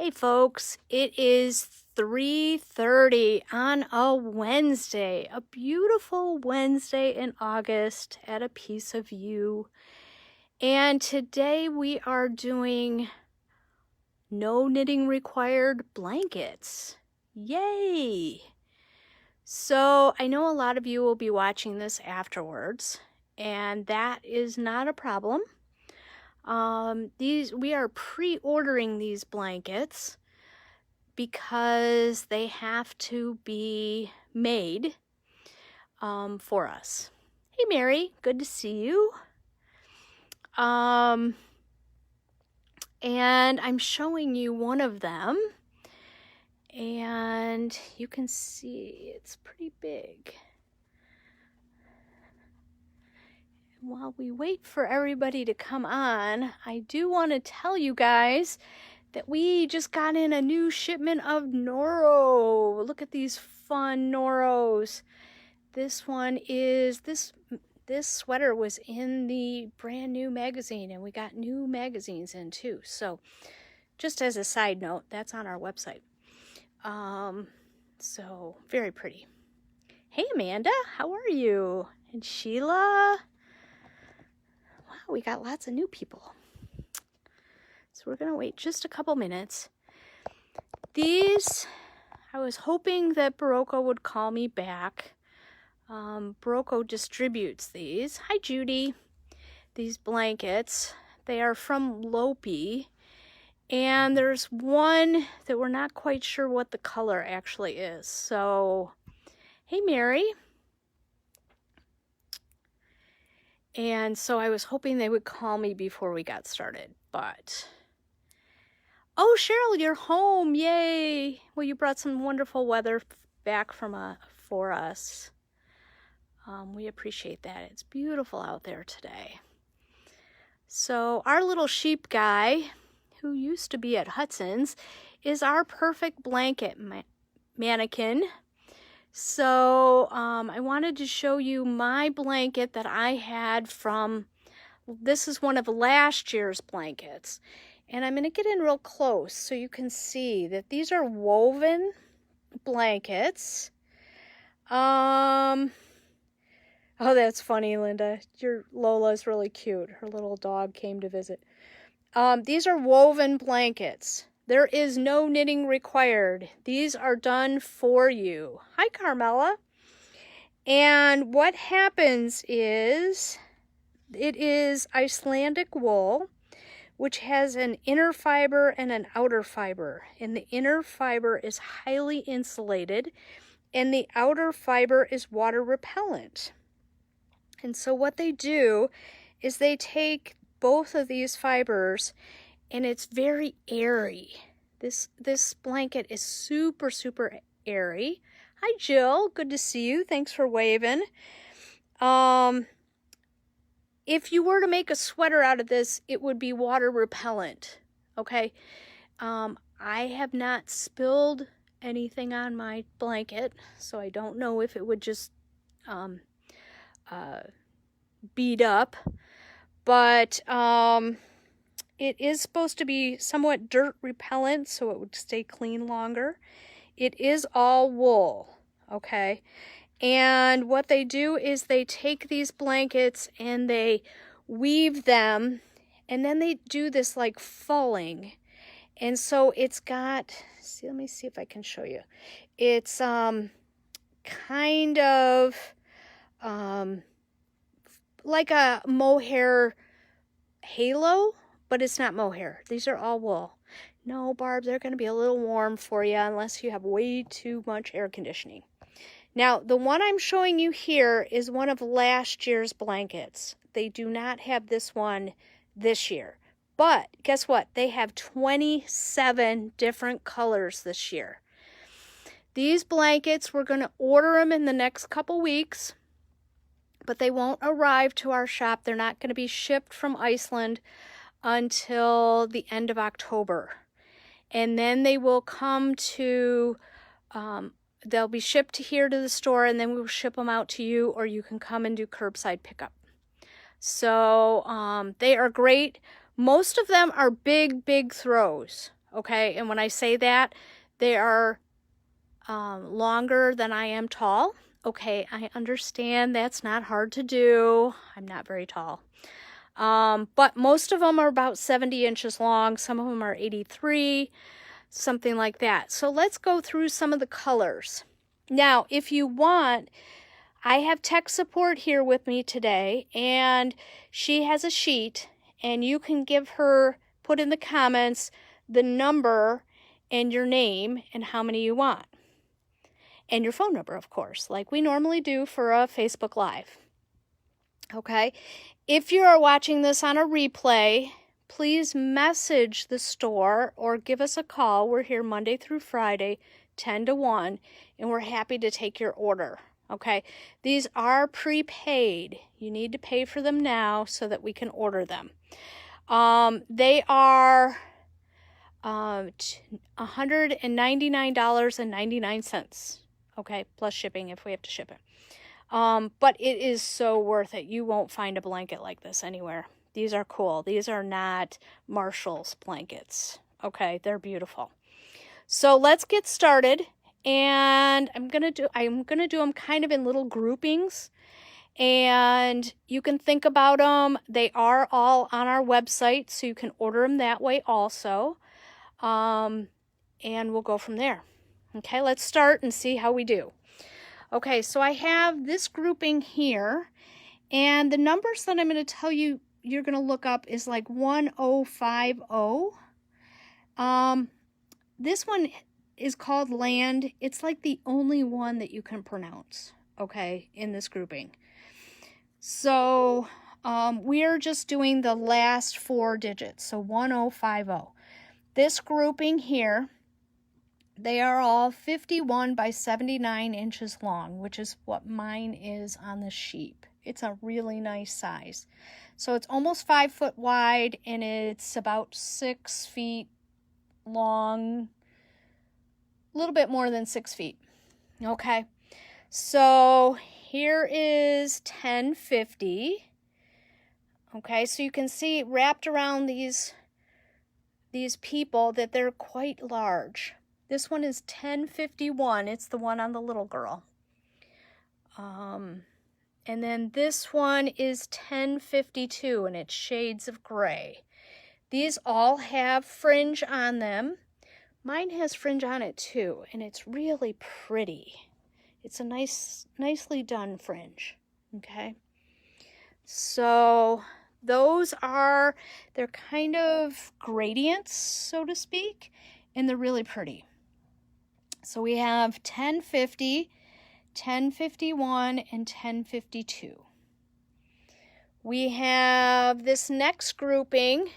Hey folks, it is 3:30 on a Wednesday, a beautiful Wednesday in August at a piece of you. And today we are doing no knitting required blankets. Yay! So I know a lot of you will be watching this afterwards, and that is not a problem. We are pre-ordering these blankets because they have to be made for us. Hey Mary, good to see you. And I'm showing you one of them, and you can see it's pretty big. While we wait for everybody to come on, I do want to tell you guys that we just got in a new shipment of Noro. Look at these fun Noros. This one is, this sweater was in the brand new magazine, and we got new magazines in too. So just as a side note, that's on our website. So very pretty. Hey Amanda, how are you? And Sheila. Wow, we got lots of new people. So we're gonna wait just a couple minutes. These, I was hoping that Barocco would call me back. Barocco distributes these. Hi Judy. These blankets, they are from Lopi, and there's one that we're not quite sure what the color actually is. So, hey Mary. And so I was hoping they would call me before we got started, but... Oh, Cheryl, you're home. Yay. Well, you brought some wonderful weather back for us. We appreciate that. It's beautiful out there today. So our little sheep guy, who used to be at Hudson's, is our perfect blanket mannequin. So I wanted to show you my blanket that I had from, this is one of last year's blankets. And I'm going to get in real close so you can see that these are woven blankets. Oh, that's funny, Linda. Your Lola's really cute. Her little dog came to visit. These are woven blankets. There is no knitting required. These are done for you. Hi, Carmela. And what happens is, it is Icelandic wool, which has an inner fiber and an outer fiber. And the inner fiber is highly insulated, and the outer fiber is water repellent. And so what they do is they take both of these fibers, and it's very airy. This blanket is super, super airy. Hi, Jill. Good to see you. Thanks for waving. If you were to make a sweater out of this, it would be water repellent, okay? I have not spilled anything on my blanket, so I don't know if it would just bead up, but it is supposed to be somewhat dirt repellent, so it would stay clean longer. It is all wool, okay? And what they do is they take these blankets and they weave them, and then they do this like fulling. And so it's got, see, let me see if I can show you. It's kind of like a mohair halo, but it's not mohair. These are all wool. No, Barb, they're going to be a little warm for you unless you have way too much air conditioning. Now, the one I'm showing you here is one of last year's blankets. They do not have this one this year. But guess what? They have 27 different colors this year. These blankets, we're going to order them in the next couple weeks, but they won't arrive to our shop. They're not going to be shipped from Iceland until the end of October. And then they will come to... they'll be shipped here to the store, and then we'll ship them out to you, or you can come and do curbside pickup. So they are great. Most of them are big, big throws, okay? And when I say that, they are longer than I am tall. Okay, I understand that's not hard to do. I'm not very tall. But most of them are about 70 inches long. Some of them are 83, something like that. So let's go through some of the colors. Now, if you want, I have tech support here with me today, and she has a sheet, and you can give her, put in the comments, the number and your name and how many you want. And your phone number, of course, like we normally do for a Facebook Live. Okay? If you are watching this on a replay, please message the store or give us a call. We're here Monday through Friday, 10 to 1, and we're happy to take your order. Okay? These are prepaid. You need to pay for them now so that we can order them. They are $199.99. Okay, plus shipping if we have to ship it. But it is so worth it. You won't find a blanket like this anywhere. These are cool. These are not Marshall's blankets. Okay, they're beautiful. So let's get started. And I'm gonna do them kind of in little groupings. And you can think about them. They are all on our website, so you can order them that way also. And we'll go from there. Okay, let's start and see how we do. Okay, so I have this grouping here, and the numbers that I'm going to tell you you're going to look up is like 1050. This one is called Land. It's like the only one that you can pronounce, okay, in this grouping. So we are just doing the last 4 digits, so 1050. This grouping here, they are all 51 by 79 inches long, which is what mine is on the sheep. It's a really nice size. So it's almost 5 foot wide, and it's about 6 feet long, a little bit more than 6 feet. Okay, so here is 1050. Okay, so you can see wrapped around these people that they're quite large. This one is 1051. It's the one on the little girl. And then this one is 1052, and it's shades of gray. These all have fringe on them. Mine has fringe on it too, and it's really pretty. It's a nicely done fringe. Okay. So those are, they're kind of gradients, so to speak, and they're really pretty. So we have 1050, 1051, and 1052. We have this next grouping,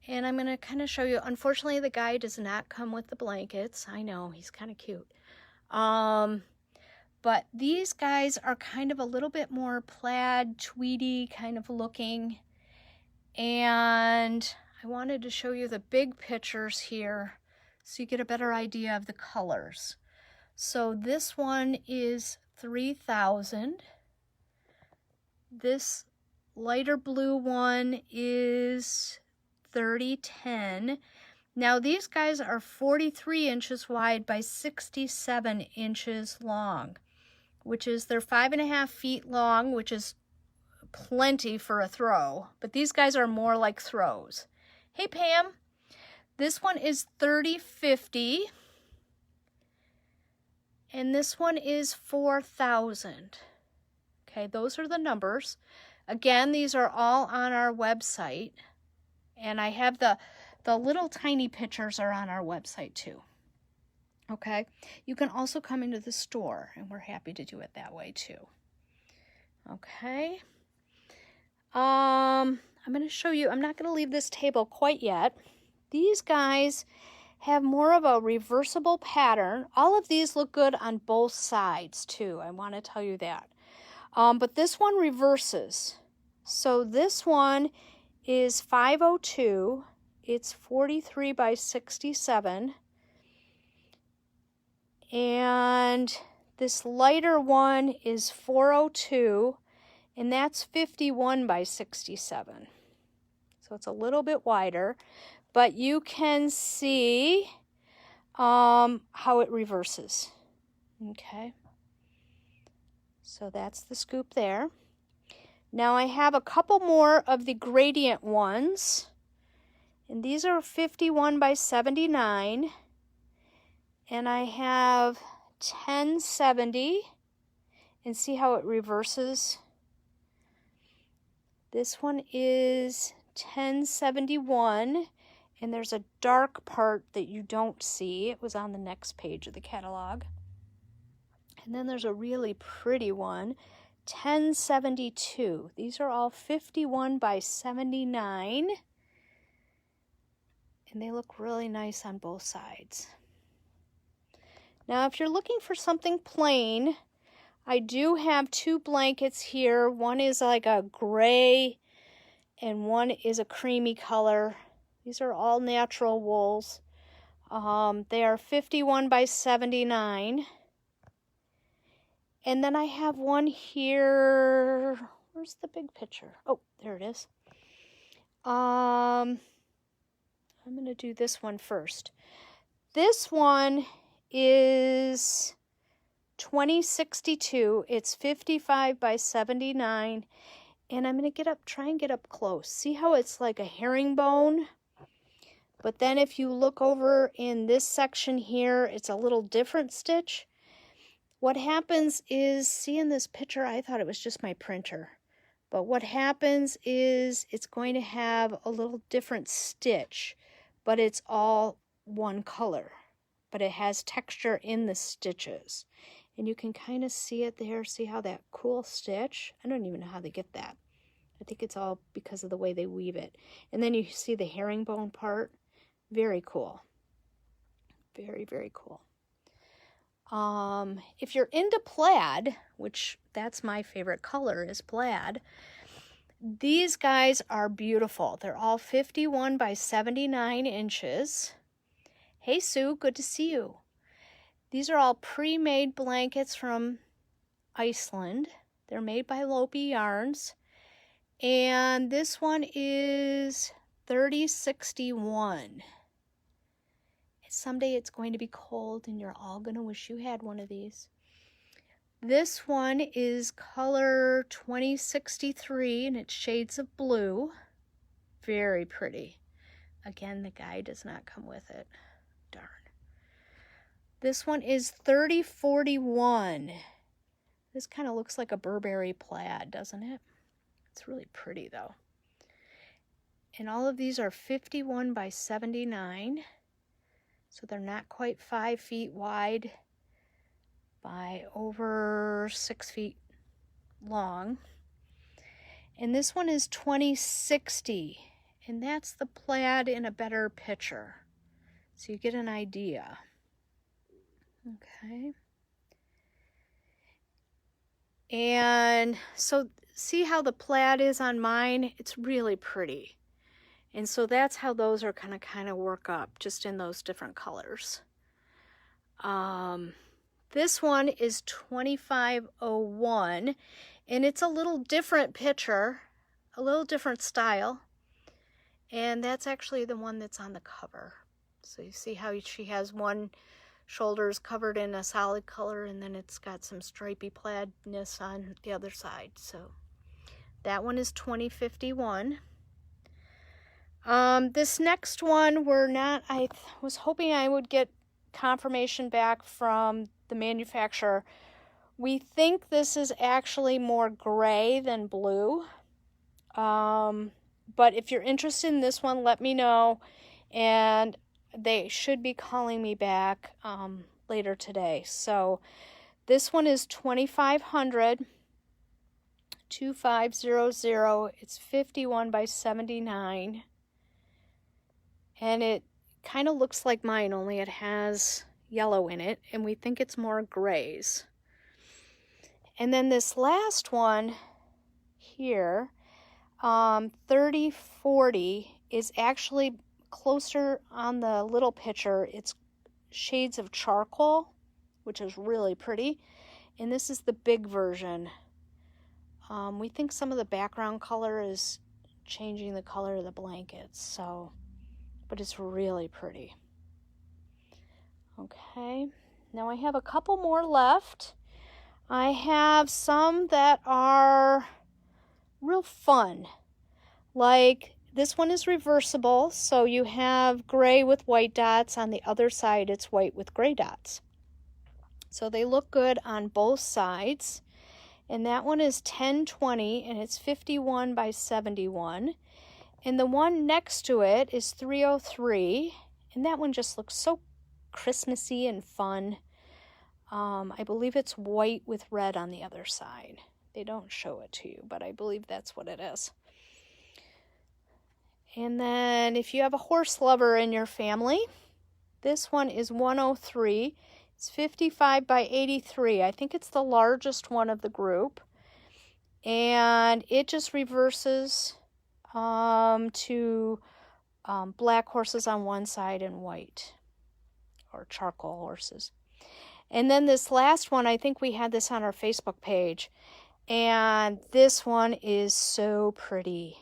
and I'm going to kind of show you. Unfortunately, the guy does not come with the blankets. I know, he's kind of cute. But these guys are kind of a little bit more plaid, tweedy kind of looking. And I wanted to show you the big pictures here so you get a better idea of the colors. So this one is 3000. This lighter blue one is 3010. Now these guys are 43 inches wide by 67 inches long, which is, they're 5.5 feet long, which is plenty for a throw, but these guys are more like throws. Hey Pam, this one is 3050, and this one is 4000. Okay, those are the numbers. Again, these are all on our website, and I have the little tiny pictures are on our website too. Okay, you can also come into the store, and we're happy to do it that way too. Okay, I'm going to show you, I'm not going to leave this table quite yet. These guys have more of a reversible pattern. All of these look good on both sides too, I want to tell you that. But this one reverses. So this one is 502. It's 43 by 67. And this lighter one is 402, and that's 51 by 67. So it's a little bit wider, but you can see how it reverses. Okay. So that's the scoop there. Now I have a couple more of the gradient ones, and these are 51 by 79, and I have 1070, and see how it reverses. This one is 1071, and there's a dark part that you don't see. It was on the next page of the catalog. And then there's a really pretty one, 1072. These are all 51 by 79, and they look really nice on both sides. Now, if you're looking for something plain, I do have two blankets here. One is like a gray and one is a creamy color. These are all natural wools. They are 51 by 79. And then I have one here. Where's the big picture? Oh, there it is. I'm going to do this one first. This one is 2062. It's 55 by 79. And I'm going to try and get up close. See how it's like a herringbone? But then if you look over in this section here, it's a little different stitch. What happens is, see in this picture, I thought it was just my printer. But what happens is it's going to have a little different stitch, but it's all one color. But it has texture in the stitches. And you can kind of see it there. See how that cool stitch? I don't even know how they get that. I think it's all because of the way they weave it. And then you see the herringbone part. Very cool. Very, very cool. If you're into plaid, which that's my favorite color is plaid, these guys are beautiful. They're all 51 by 79 inches. Hey Sue, good to see you. These are all pre-made blankets from Iceland. They're made by Lopi Yarns. And this one is 3061. Someday it's going to be cold and you're all going to wish you had one of these. This one is color 2063 and it's shades of blue. Very pretty. Again, the guide does not come with it. Darn. This one is 3041. This kind of looks like a Burberry plaid, doesn't it? It's really pretty though. And all of these are 51 by 79. So they're not quite 5 feet wide by over 6 feet long. And this one is 2060, and that's the plaid in a better picture. So you get an idea. Okay. And so see how the plaid is on mine? It's really pretty. And so that's how those are kind of work up, just in those different colors. This one is 2501, and it's a little different picture, a little different style. And that's actually the one that's on the cover. So you see how she has one shoulders covered in a solid color, and then it's got some stripy plaidness on the other side. So that one is 2051. This next one, I was hoping I would get confirmation back from the manufacturer. We think this is actually more gray than blue. But if you're interested in this one, let me know. And they should be calling me back later today. So this one is 2500. 2500. It's 51 by 79. And it kind of looks like mine, only it has yellow in it, and we think it's more grays. And then this last one here, 3040, is actually closer on the little picture. It's shades of charcoal, which is really pretty. And this is the big version. We think some of the background color is changing the color of the blankets. So, but it's really pretty. Okay, now I have a couple more left. I have some that are real fun. Like this one is reversible, so you have gray with white dots. On the other side, it's white with gray dots. So they look good on both sides. And that one is 1020, and it's 51 by 71. And the one next to it is 303, and that one just looks so Christmassy and fun. I believe it's white with red on the other side. They don't show it to you, but I believe that's what it is. And then if you have a horse lover in your family, this one is 103. It's 55 by 83. I think it's the largest one of the group. And it just reverses to black horses on one side and white, or charcoal horses. And then this last one, I think we had this on our Facebook page. And this one is so pretty.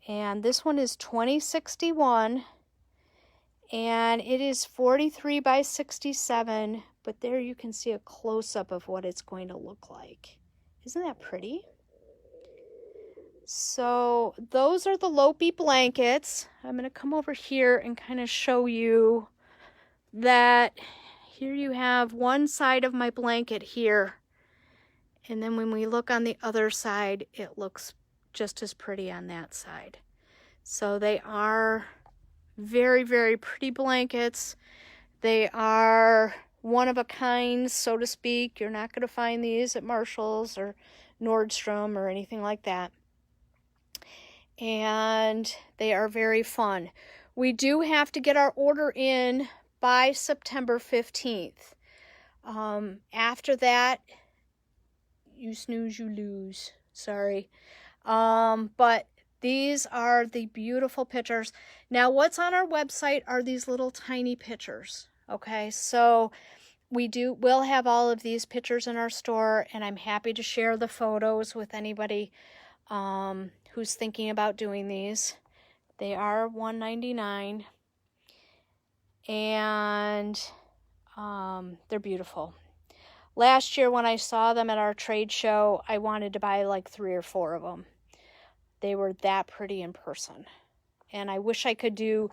And this one is 2061. And it is 43 by 67. But there you can see a close-up of what it's going to look like. Isn't that pretty? So those are the Lopi blankets. I'm going to come over here and kind of show you that here you have one side of my blanket here. And then when we look on the other side, it looks just as pretty on that side. So they are very, very pretty blankets. They are one of a kind, so to speak. You're not going to find these at Marshall's or Nordstrom or anything like that. And they are very fun. We do have to get our order in by September 15th. After that, you snooze, you lose. Sorry. But these are the beautiful pictures. Now, what's on our website are these little tiny pictures. Okay, so we'll have all of these pictures in our store, and I'm happy to share the photos with anybody who's thinking about doing these. They are $1.99, and they're beautiful. Last year when I saw them at our trade show, I wanted to buy like 3 or 4 of them. They were that pretty in person. And I wish I could do,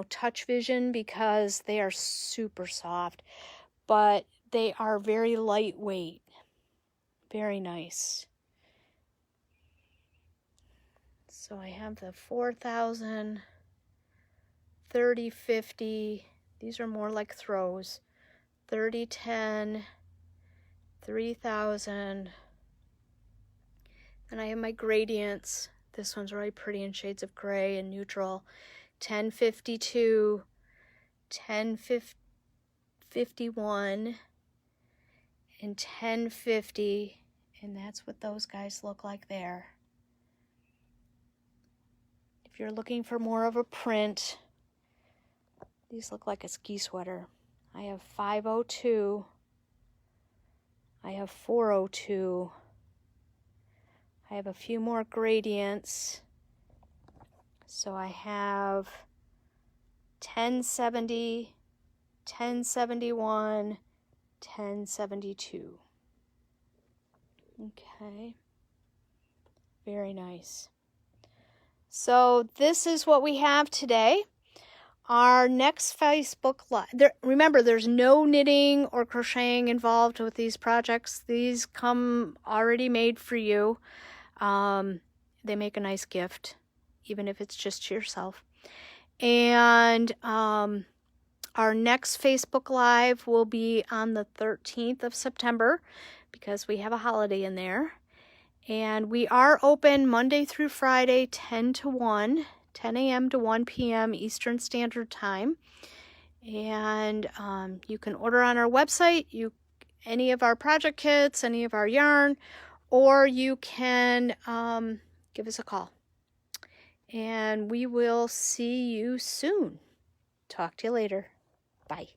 touch vision because they are super soft. But they are very lightweight. Very nice. So I have the 4,000, 30, 50. These are more like throws. 30, 10, 3,000. And I have my gradients. This one's really pretty in shades of gray and neutral. 1052, 1051, and 1050. And that's what those guys look like there. If you're looking for more of a print, these look like a ski sweater. I have 502. I have 402. I have a few more gradients. So I have 1070, 1071, 1072. Okay. Very nice. So this is what we have today. Our next Facebook Live, remember there's no knitting or crocheting involved with these projects. These come already made for you. They make a nice gift, even if it's just to yourself. And our next Facebook Live will be on the 13th of September because we have a holiday in there. And we are open Monday through Friday, 10 a.m. to 1 p.m. Eastern Standard Time. And you can order on our website, any of our project kits, any of our yarn, or you can give us a call. And we will see you soon. Talk to you later. Bye.